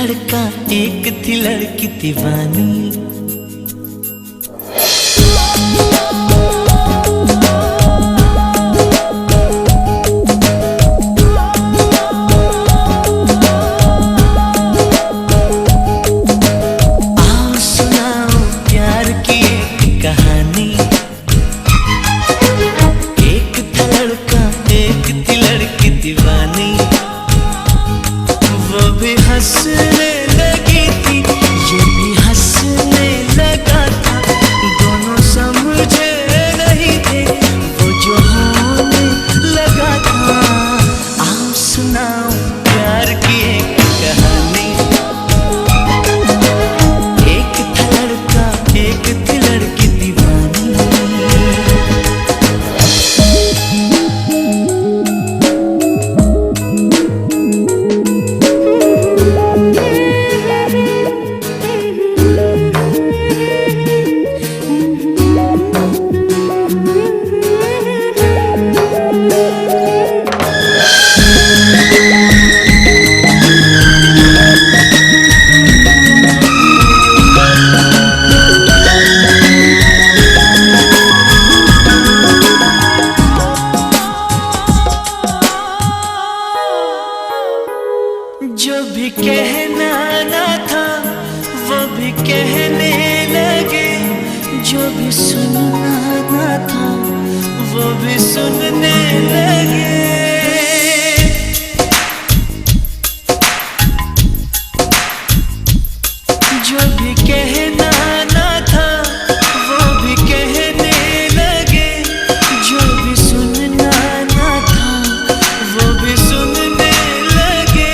लड़का एक थी लड़की दीवानी। हंसने लगी थी ये भी हंसने लगा था, दोनों समझे नहीं थे वो जो होने लगा था। आओ सुनाओ प्यार की एक कहानी। एक था लड़का एक थी लड़की दीवानी। जो भी कहना ना था वो भी कहने लगे, जो भी सुनना ना था वो भी सुनने लगे। जो भी कहना ना था वो भी कहने लगे, जो भी सुनना ना था वो भी सुनने लगे।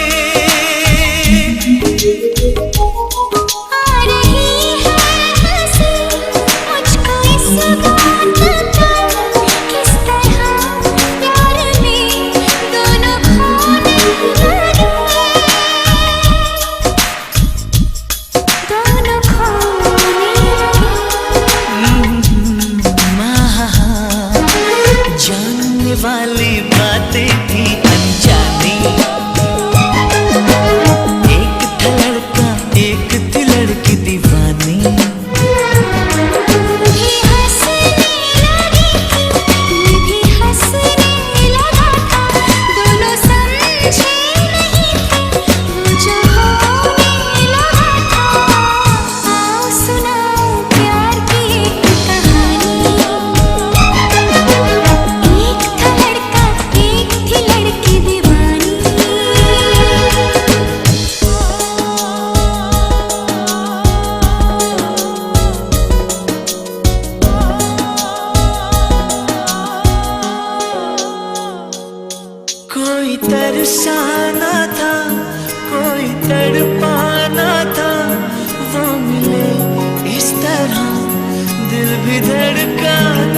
वाली बातें थी अनजानी। एक था लड़का एक थी लड़की दीवानी। कोई तरसाना था कोई तड़पाना था, वो मिले इस तरह दिल भी धड़काना।